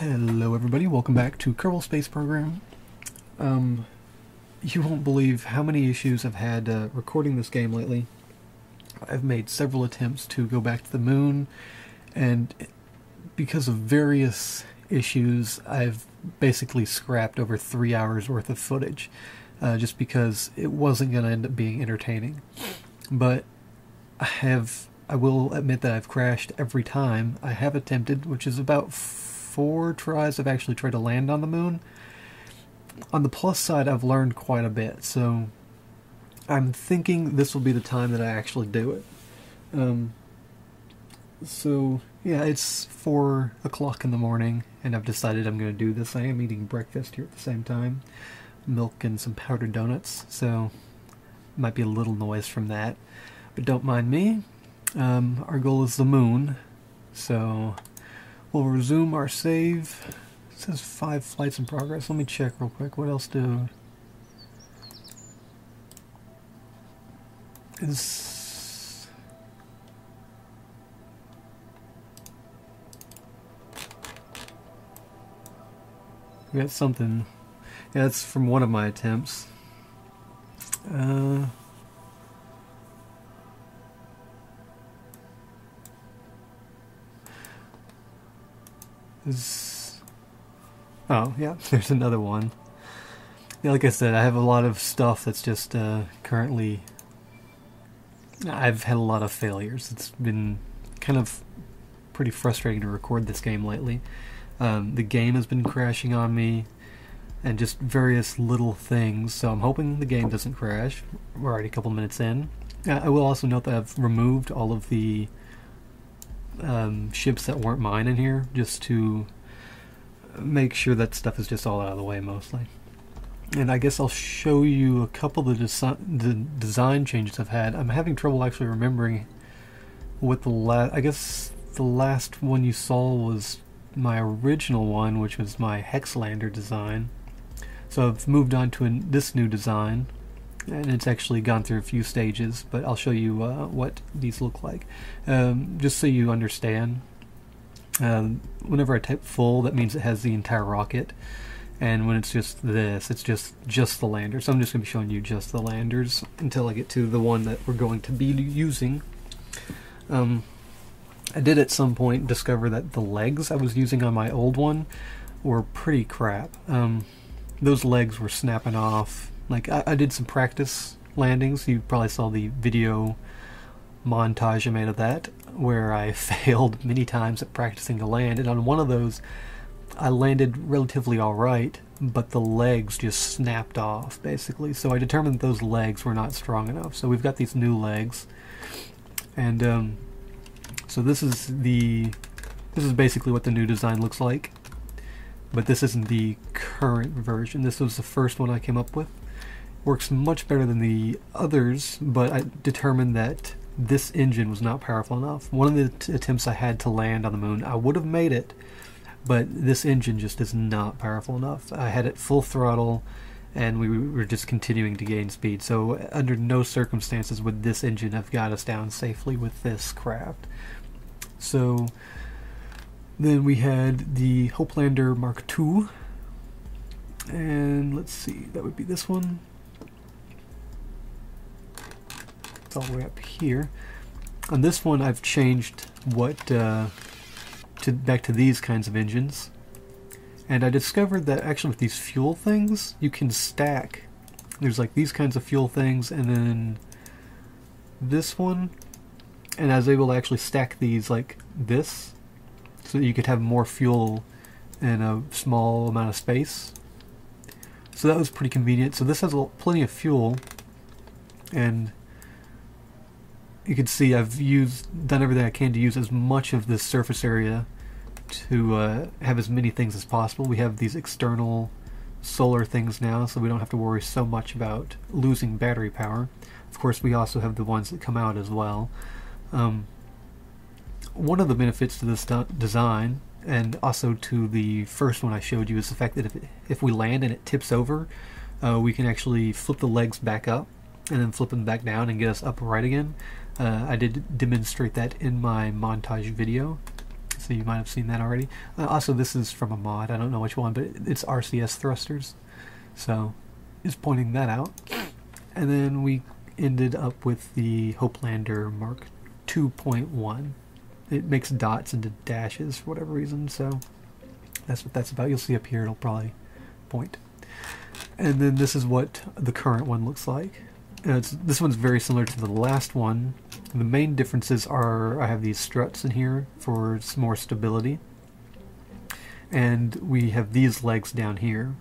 Hello everybody, welcome back to Kerbal Space Program. You won't believe how many issues I've had recording this game lately. I've made several attempts to go back to the moon, and because of various issues, I've basically scrapped over 3 hours worth of footage, just because it wasn't going to end up being entertaining. But I will admit that I've crashed every time I have attempted, which is about 4 tries I've actually tried to land on the moon. On the plus side, I've learned quite a bit, so I'm thinking this will be the time that I actually do it. So yeah, it's 4 o'clock in the morning, and I've decided I'm going to do this. I am eating breakfast here at the same time, milk and some powdered donuts, so might be a little noise from that, but don't mind me. Our goal is the moon, so we'll resume our save. It says 5 flights in progress. Let me check real quick. What else do... We got something. Yeah, that's from one of my attempts. Oh, yeah, there's another one. Yeah, like I said, I have a lot of stuff that's just currently... I've had a lot of failures. It's been kind of pretty frustrating to record this game lately. The game has been crashing on me, and just various little things, so I'm hoping the game doesn't crash. We're already a couple minutes in. I will also note that I've removed all of the ships that weren't mine in here, just to make sure that stuff is just all out of the way mostly. And I guess I'll show you a couple of the design changes I've had. I'm having trouble actually remembering what I guess the last one you saw was my original one, which was my Hexlander design. So I've moved on to this new design, and it's actually gone through a few stages, but I'll show you what these look like. Just so you understand, whenever I type full, that means it has the entire rocket, and when it's just this, it's just the lander. So I'm just going to be showing you just the landers until I get to the one that we're going to be using. I did at some point discover that the legs I was using on my old one were pretty crap. Those legs were snapping off. Like, I did some practice landings. You probably saw the video montage I made of that, where I failed many times at practicing to land, and on one of those I landed relatively alright, but the legs just snapped off, basically. So I determined that those legs were not strong enough. So we've got these new legs, and so this is basically what the new design looks like, but this isn't the current version. This was the first one I came up with. Works much better than the others, but I determined that this engine was not powerful enough. One of the attempts I had to land on the moon, I would have made it, but this engine just is not powerful enough. I had it full throttle, and we were just continuing to gain speed, so under no circumstances would this engine have got us down safely with this craft. So then we had the Hopelander Mark II, and let's see, that would be this one. It's all the way up here. On this one, I've changed what back to these kinds of engines, and I discovered that actually with these fuel things, you can stack. There's like these kinds of fuel things, and then this one, and I was able to actually stack these like this, so that you could have more fuel in a small amount of space. So that was pretty convenient. So this has plenty of fuel, and you can see I've done everything I can to use as much of this surface area to have as many things as possible. We have these external solar things now, so we don't have to worry so much about losing battery power. Of course, we also have the ones that come out as well. One of the benefits to this design, and also to the first one I showed you, is the fact that if we land and it tips over, we can actually flip the legs back up and then flip them back down and get us upright again. I did demonstrate that in my montage video. so you might have seen that already. Also, this is from a mod. I don't know which one, but it's RCS thrusters. So, just pointing that out. And then we ended up with the Hopelander Mark 2.1. It makes dots into dashes for whatever reason, so that's what that's about. You'll see up here, it'll probably point. And then this is what the current one looks like. This one's very similar to the last one. The main differences are I have these struts in here for some more stability, and we have these legs down here.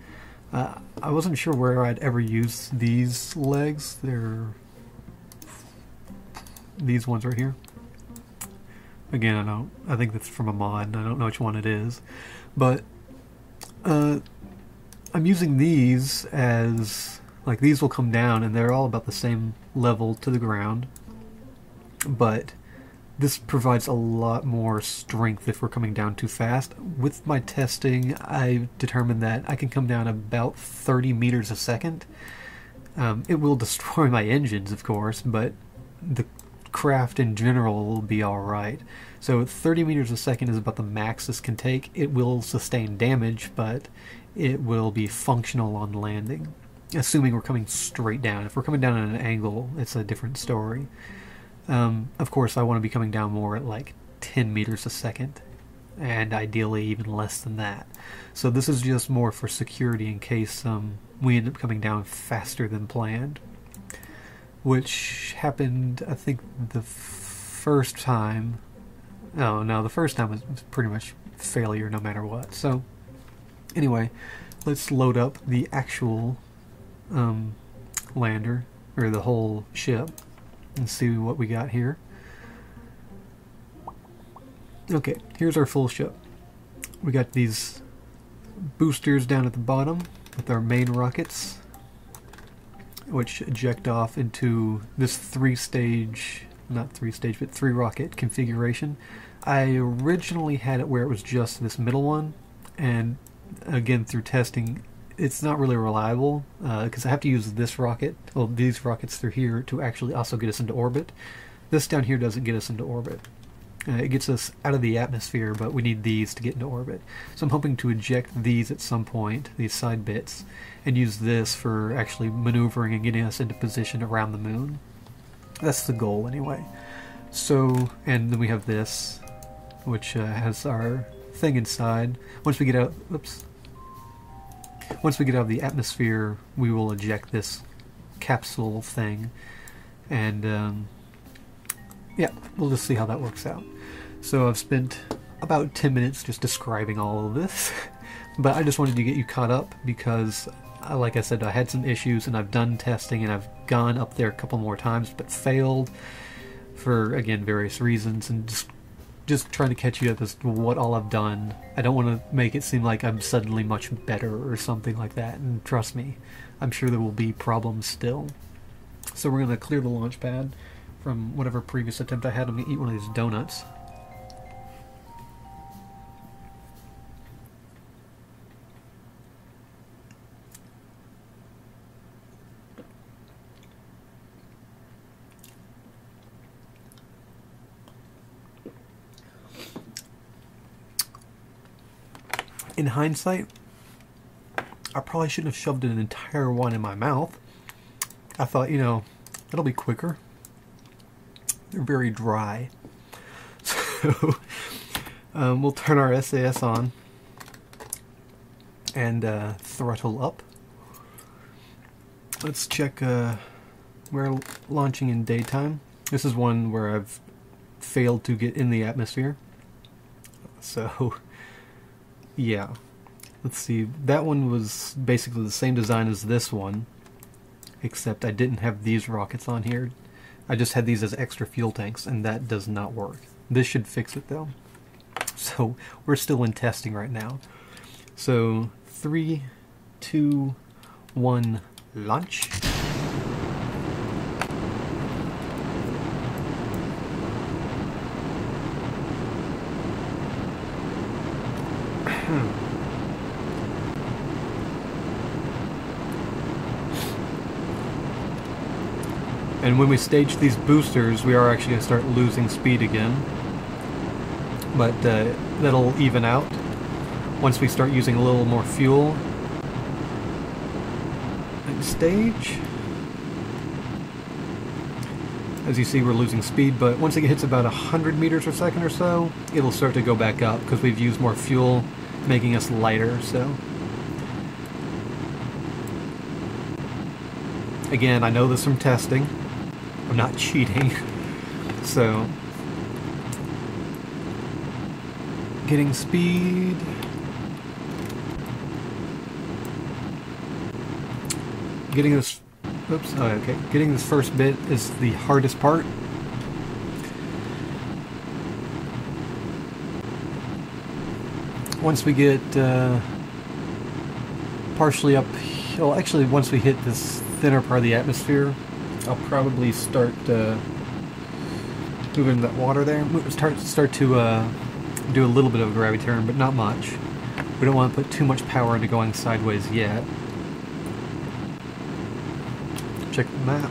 I wasn't sure where I'd ever use these legs. They're these ones right here. Again, I think that's from a mod, and I don't know which one it is. But I'm using these as, like, these will come down and they're all about the same level to the ground. But this provides a lot more strength if we're coming down too fast. With my testing, I determined that I can come down about 30 meters a second. It will destroy my engines, of course, but the craft in general will be alright. So 30 meters a second is about the max this can take. It will sustain damage, but it will be functional on landing, assuming we're coming straight down. If we're coming down at an angle, it's a different story. Of course, I want to be coming down more at like 10 meters a second, and ideally even less than that. So this is just more for security in case we end up coming down faster than planned. Which happened, I think, the first time. Oh, no, the first time was pretty much failure no matter what. So, anyway, let's load up the actual lander, or the whole ship, and see what we got here. Okay, here's our full ship. We got these boosters down at the bottom with our main rockets, which eject off into this three rocket configuration. I originally had it where it was just this middle one, and again through testing it's not really reliable because I have to use this rocket, well, these rockets through here to actually also get us into orbit. This down here doesn't get us into orbit. It gets us out of the atmosphere, but we need these to get into orbit. So I'm hoping to eject these at some point, these side bits, and use this for actually maneuvering and getting us into position around the moon. That's the goal anyway. So, and then we have this, which has our thing inside. Once we get out, once we get out of the atmosphere, we will eject this capsule thing, and yeah, we'll just see how that works out. So I've spent about 10 minutes just describing all of this, but I just wanted to get you caught up because, like I said, I had some issues and I've done testing and I've gone up there a couple more times but failed for, again, various reasons, and just trying to catch you up as to what all I've done. I don't want to make it seem like I'm suddenly much better or something like that, and trust me, I'm sure there will be problems still. So we're going to clear the launch pad from whatever previous attempt I had. I'm going to eat one of these donuts. In hindsight, I probably shouldn't have shoved an entire one in my mouth. I thought, you know, it'll be quicker. They're very dry. So we'll turn our SAS on and throttle up. Let's check. We're launching in daytime. This is one where I've failed to get in the atmosphere. So yeah, let's see. That one was basically the same design as this one, except I didn't have these rockets on here. I just had these as extra fuel tanks, and that does not work. This should fix it though. So we're still in testing right now. So 3, 2, 1, launch. And when we stage these boosters, we are actually going to start losing speed again. but that'll even out once we start using a little more fuel. And stage. As you see, we're losing speed, but once it hits about 100 meters per second or so, it'll start to go back up because we've used more fuel, making us lighter. So again, I know this from testing. I'm not cheating. So getting speed. Getting this, oops, oh, okay. Getting this first bit is the hardest part. Once we get partially up, well, actually, once we hit this thinner part of the atmosphere, I'll probably start moving that water there. Start to do a little bit of a gravity turn, but not much. We don't want to put too much power into going sideways yet. Check the map.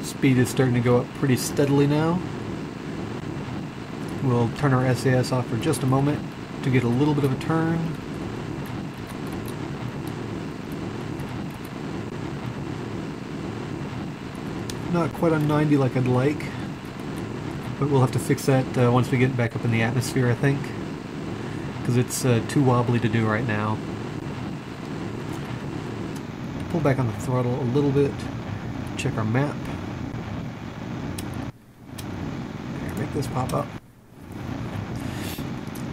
Speed is starting to go up pretty steadily now. We'll turn our SAS off for just a moment to get a little bit of a turn. Not quite on 90 like I'd like, but we'll have to fix that once we get back up in the atmosphere, I think, because it's too wobbly to do right now. Pull back on the throttle a little bit, check our map. There, make this pop up.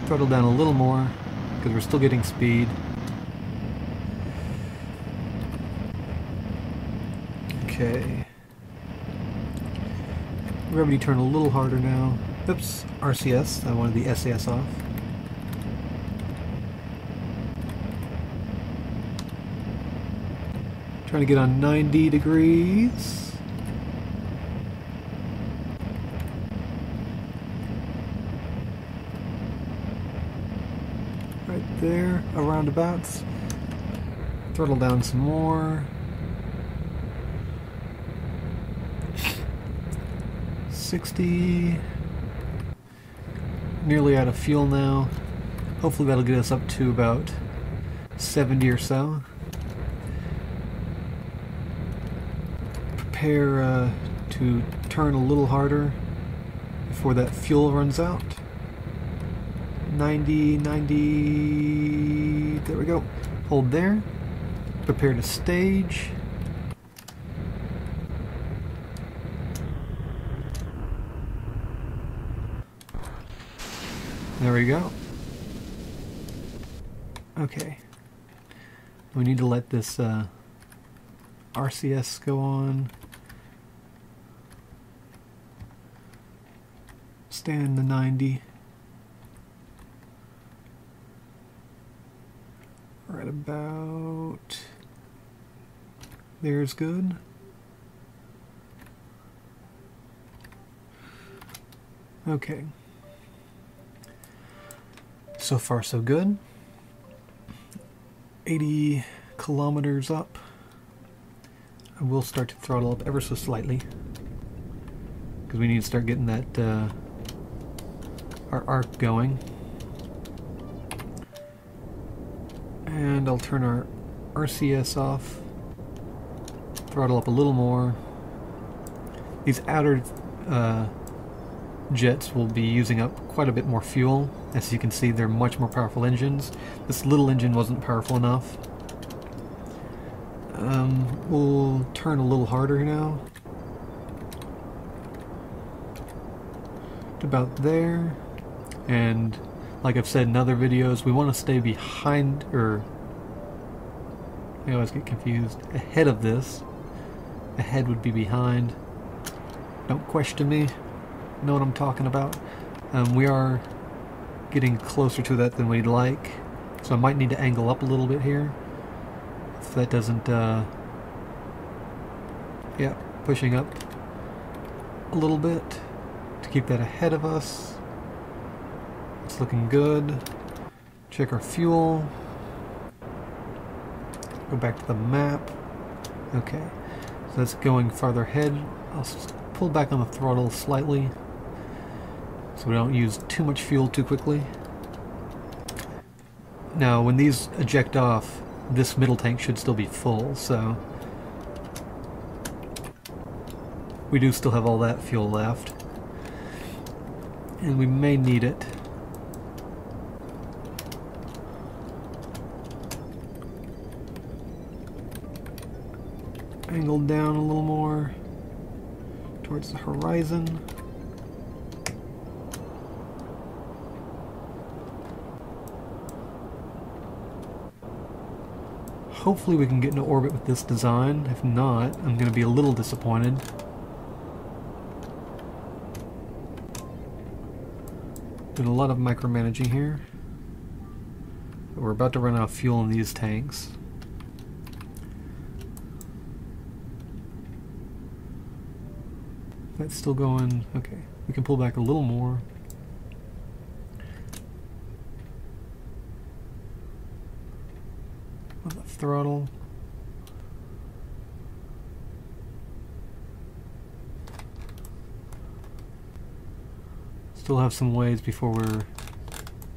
Throttle down a little more, because we're still getting speed. Okay. Gravity turn a little harder now. Oops, RCS, I wanted the SAS off. Trying to get on 90 degrees. Right there, around abouts. Throttle down some more. 60. Nearly out of fuel now. Hopefully that'll get us up to about 70 or so. Prepare to turn a little harder before that fuel runs out. 90, 90, there we go. Hold there. Prepare to stage. There we go. Okay. We need to let this RCS go on. Stand in the 90. Right about there's good. Okay. So far so good. 80 kilometers up. I will start to throttle up ever so slightly because we need to start getting that our arc going. And I'll turn our RCS off. Throttle up a little more. These outer jets will be using up quite a bit more fuel. As you can see, they're much more powerful engines. This little engine wasn't powerful enough. We'll turn a little harder now. To about there. And like I've said in other videos, we want to stay behind, or I always get confused, ahead of this. Ahead would be behind. Don't question me. Know what I'm talking about. We are getting closer to that than we'd like, so I might need to angle up a little bit here if that doesn't yeah, pushing up a little bit to keep that ahead of us. It's looking good. Check our fuel. Go back to the map. Okay, so that's going farther ahead. I'll pull back on the throttle slightly so we don't use too much fuel too quickly. Now, when these eject off, this middle tank should still be full, so we do still have all that fuel left. And we may need it. Angle down a little more towards the horizon. Hopefully we can get into orbit with this design. If not, I'm going to be a little disappointed. Doing a lot of micromanaging here. But we're about to run out of fuel in these tanks. That's still going. Okay, we can pull back a little more. On the throttle. Still have some ways before we're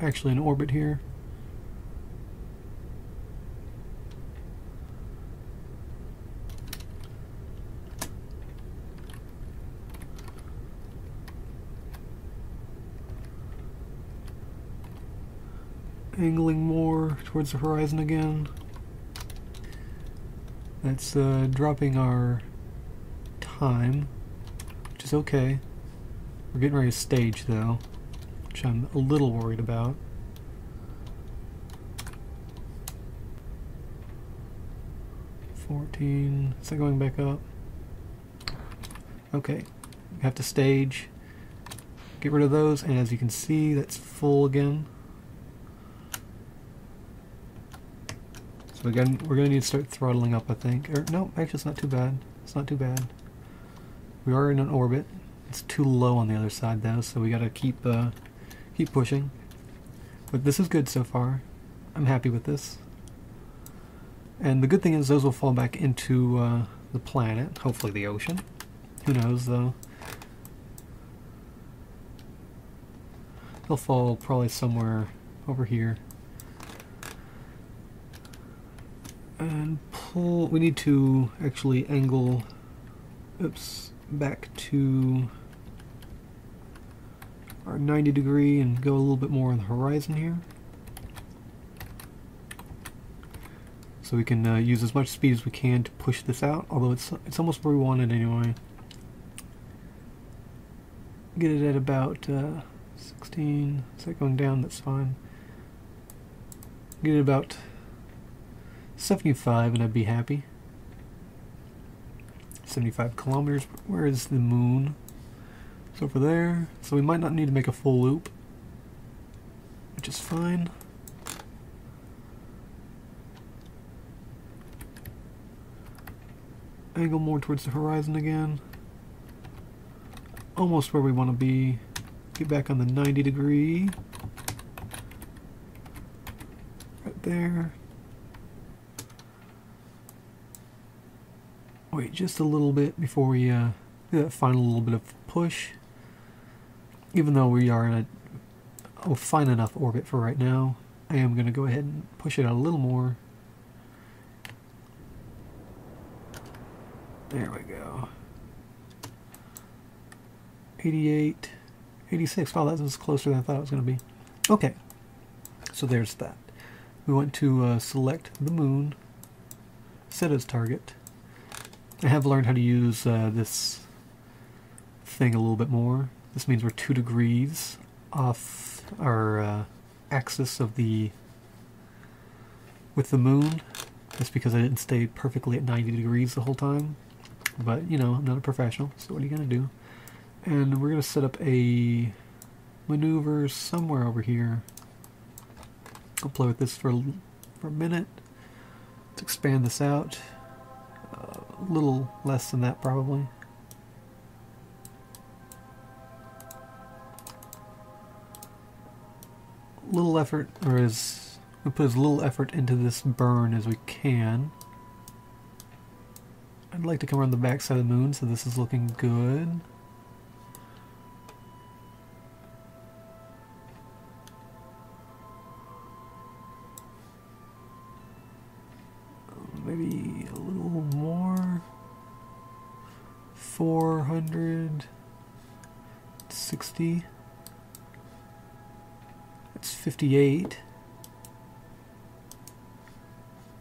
actually in orbit here. Angling more towards the horizon again. That's dropping our time, which is okay. We're getting ready to stage though, which I'm a little worried about. $14, is that going back up? Okay, we have to stage, get rid of those, and as you can see, that's full again. So again, we're going to need to start throttling up, I think. Or no, actually it's not too bad. It's not too bad. We are in an orbit. It's too low on the other side though, so we got to keep pushing. But this is good so far. I'm happy with this. And the good thing is those will fall back into the planet, hopefully the ocean. Who knows though. They'll fall probably somewhere over here. And pull, we need to actually angle, oops, back to our 90 degree and go a little bit more on the horizon here. So we can use as much speed as we can to push this out, although it's almost where we want it anyway. Get it at about 16, is that going down? That's fine. Get it about 75 and I'd be happy. 75 kilometers. Where is the moon? It's over there. So we might not need to make a full loop, which is fine. Angle more towards the horizon again. Almost where we want to be. Get back on the 90 degree. Right there. Wait just a little bit before we do that final little bit of push. Even though we are in a fine enough orbit for right now, I am going to go ahead and push it out a little more. There we go. 88, 86. Wow, that was closer than I thought it was going to be. Okay, so there's that. We want to select the moon, set as target. I have learned how to use this thing a little bit more. This means we're 2 degrees off our axis of with the moon. That's because I didn't stay perfectly at 90 degrees the whole time. But, you know, I'm not a professional, so what are you going to do? And we're going to set up a maneuver somewhere over here. I'll play with this for a minute. Let's expand this out. A little less than that, probably. Little effort, or we'll put as little effort into this burn as we can. I'd like to come around the back side of the moon, so this is looking good. Maybe a little more. 460. That's 58.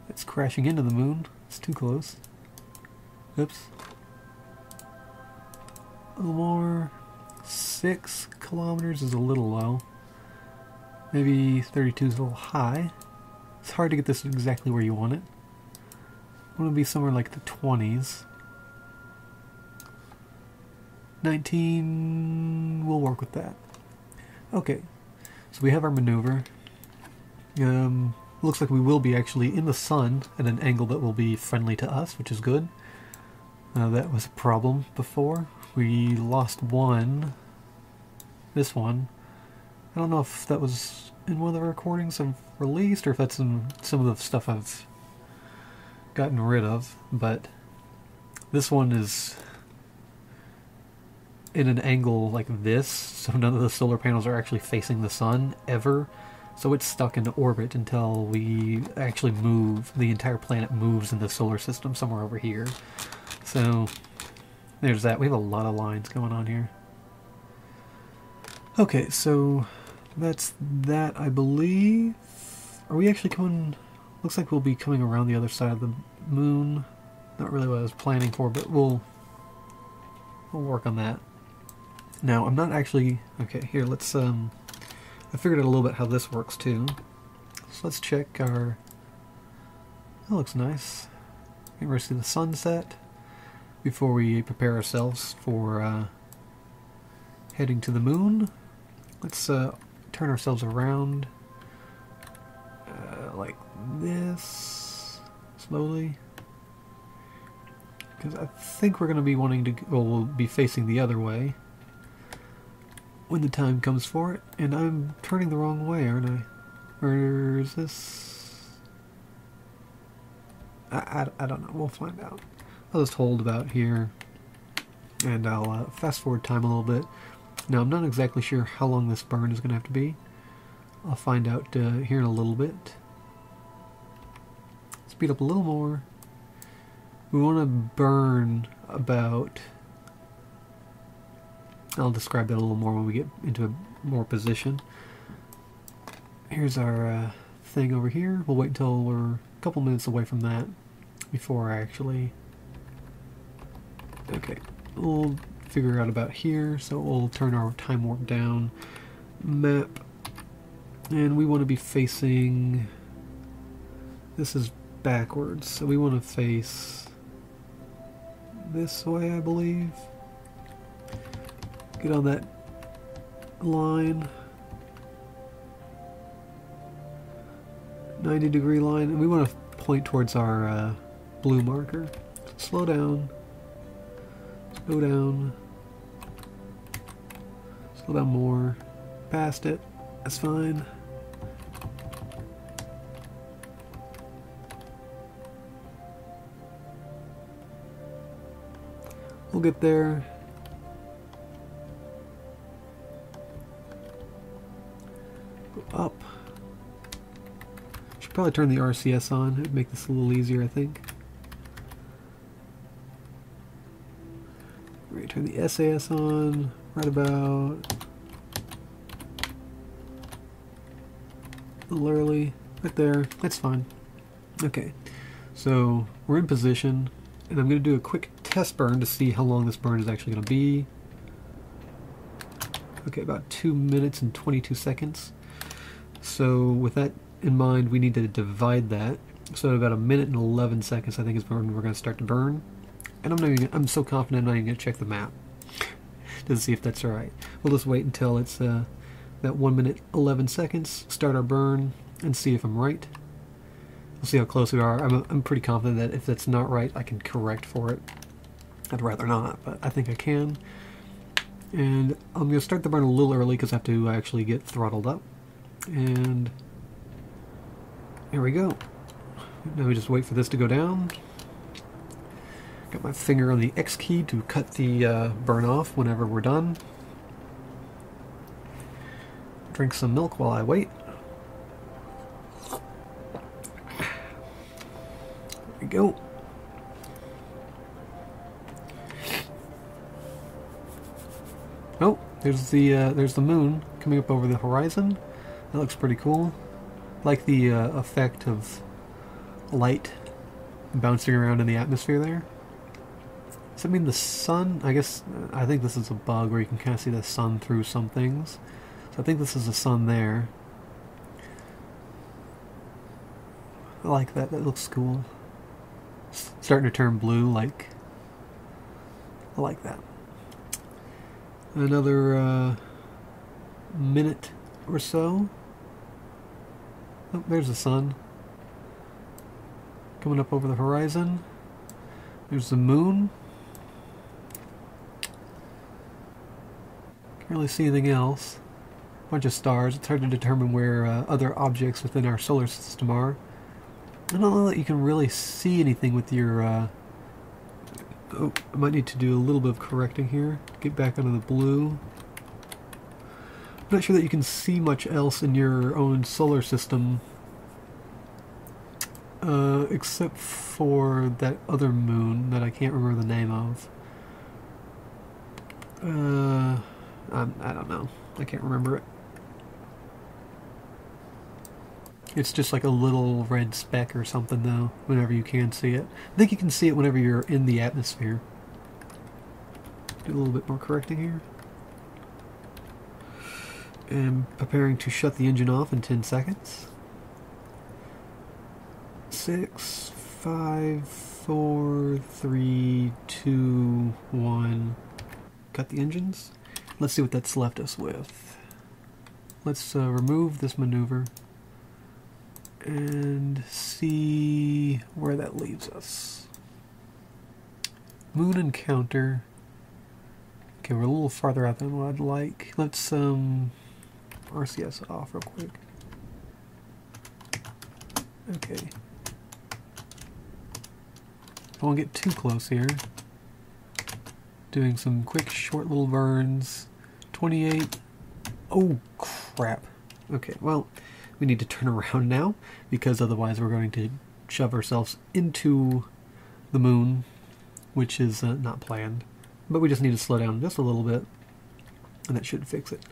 It's crashing into the moon. It's too close. Oops. A little more. 6 kilometers is a little low. Maybe 32 is a little high. It's hard to get this exactly where you want it. I want to be somewhere like the 20s. 19, we'll work with that. Okay, so we have our maneuver. Looks like we will be actually in the sun at an angle that will be friendly to us, which is good. That was a problem before. We lost one. This one. I don't know if that was in one of the recordings I've released or if that's in some of the stuff I've gotten rid of, but this one is in an angle like this, so none of the solar panels are actually facing the sun ever, so it's stuck in orbit until we actually move. The entire planet moves in the solar system somewhere over here. So there's that. We have a lot of lines going on here. Okay, so that's that, I believe. Are we actually coming? Looks like we'll be coming around the other side of the moon. Not really what I was planning for, but we'll work on that. Now, I'm not actually... Okay, here, let's... I figured out a little bit how this works, too. So let's check our... That looks nice. Get ready to see the sunset before we prepare ourselves for heading to the moon. Let's turn ourselves around like this, slowly. Because I think we're going to be wanting to... Well, we'll be facing the other way when the time comes for it, and I'm turning the wrong way, aren't I? Or is this... I don't know, we'll find out. I'll just hold about here, and I'll fast forward time a little bit. Now, I'm not exactly sure how long this burn is going to have to be. I'll find out here in a little bit. Speed up a little more. We want to burn about... I'll describe that a little more when we get into a more position. Here's our thing over here. We'll wait until we're a couple minutes away from that before I actually... Okay, we'll figure out about here, so we'll turn our time warp down. Map. And we want to be facing... This is backwards, so we want to face this way, I believe. Get on that line, 90-degree line, and we want to point towards our blue marker. Slow down, slow down, slow down more, past it, that's fine. We'll get there. Up. Should probably turn the RCS on. It would make this a little easier, I think. Right, turn the SAS on right about a little early. Right there. That's fine. Okay. So we're in position, and I'm going to do a quick test burn to see how long this burn is actually going to be. Okay, about 2 minutes and 22 seconds. So with that in mind, we need to divide that. So about 1 minute and 11 seconds, I think, is when we're going to start to burn. And I'm so confident I'm not even going to check the map to see if that's alright. We'll just wait until it's that 1 minute 11 seconds, start our burn, and see if I'm right. We'll see how close we are. I'm pretty confident that if that's not right, I can correct for it. I'd rather not, but I think I can. And I'm going to start the burn a little early because I have to actually get throttled up. And here we go. Now we just wait for this to go down. Got my finger on the X key to cut the burn off whenever we're done. Drink some milk while I wait. There we go. Oh, there's the moon coming up over the horizon. That looks pretty cool. Like the effect of light bouncing around in the atmosphere there. Does that mean the sun? I think this is a bug where you can kind of see the sun through some things. So I think this is the sun there. I like that. That looks cool. It's starting to turn blue. I like that. Another minute or so. Oh, there's the sun coming up over the horizon. There's the moon. Can't really see anything else. Bunch of stars. It's hard to determine where other objects within our solar system are. I don't know that you can really see anything with your... Oh, I might need to do a little bit of correcting here. Get back onto the blue. I'm not sure that you can see much else in your own solar system. Except for that other moon that I can't remember the name of. I don't know. I can't remember it. It's just like a little red speck or something, though, whenever you can see it. I think you can see it whenever you're in the atmosphere. Do a little bit more correcting here. And preparing to shut the engine off in 10 seconds. 6, 5, 4, 3, 2, 1. Cut the engines. Let's see what that's left us with. Let's remove this maneuver and see where that leaves us. Moon encounter. Okay, we're a little farther out than what I'd like. Let's RCS off real quick. Okay. I won't get too close here. Doing some quick short little burns. 28. Oh crap. Okay, well, we need to turn around now, because otherwise we're going to shove ourselves into the moon, which is not planned. But we just need to slow down just a little bit, and that should fix it.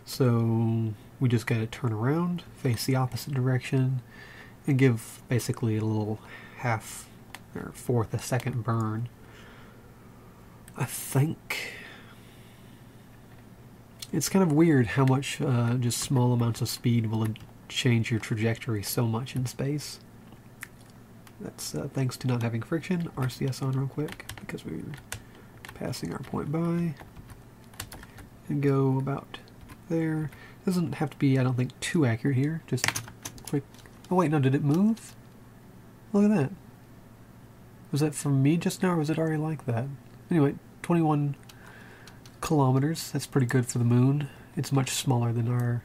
So we just got to turn around, face the opposite direction, and give basically a little half or fourth a second burn. I think it's kind of weird how much just small amounts of speed will change your trajectory so much in space. That's thanks to not having friction. RCS on real quick because we're passing our point by, and go about there. Doesn't have to be, I don't think, too accurate here. Just quick. Oh wait, no, did it move? Look at that. Was that from me just now, or was it already like that? Anyway, 21 kilometers. That's pretty good for the moon. It's much smaller than our...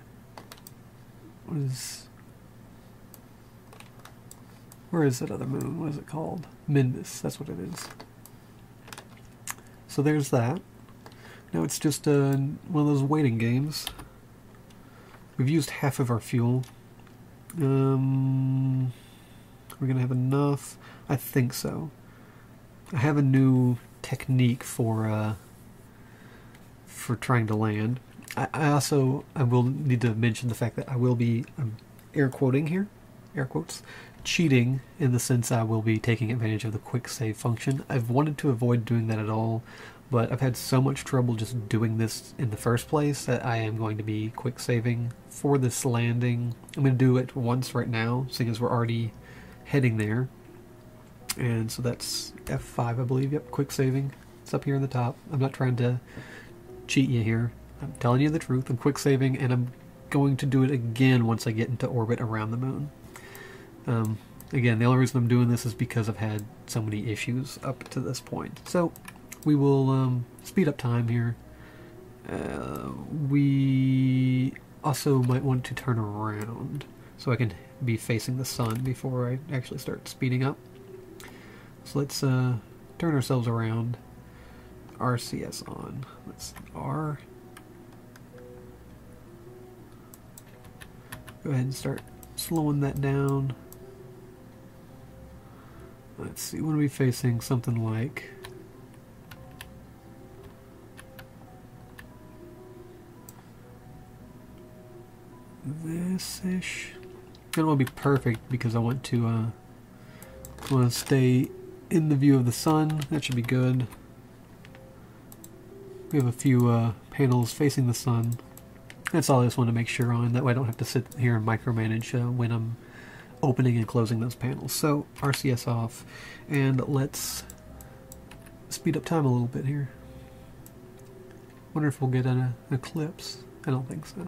Where is that other moon? What is it called? Mindus. That's what it is. So there's that. Now it's just one of those waiting games. We've used half of our fuel. We're gonna have enough. I think so. I have a new technique for trying to land. I will need to mention the fact that I will be air quoting here, air quotes, cheating in the sense I will be taking advantage of the quick save function. I've wanted to avoid doing that at all, but I've had so much trouble just doing this in the first place that I am going to be quick saving for this landing. I'm going to do it once right now, seeing as we're already heading there. And so that's F5, I believe. Yep, quick saving. It's up here in the top. I'm not trying to cheat you here. I'm telling you the truth. I'm quick saving, and I'm going to do it again once I get into orbit around the moon. Again, the only reason I'm doing this is because I've had so many issues up to this point. So we will speed up time here. We also might want to turn around so I can be facing the sun before I actually start speeding up. So let's turn turn ourselves around. RCS on. Let's see, R. Go ahead and start slowing that down. Let's see, what are we facing? Something like this-ish. I don't want to be perfect because I want to stay in the view of the sun. That should be good. We have a few panels facing the sun. That's all I just want to make sure on. That way I don't have to sit here and micromanage when I'm opening and closing those panels. So RCS off, and let's speed up time a little bit here. Wonder if we'll get an eclipse. I don't think so.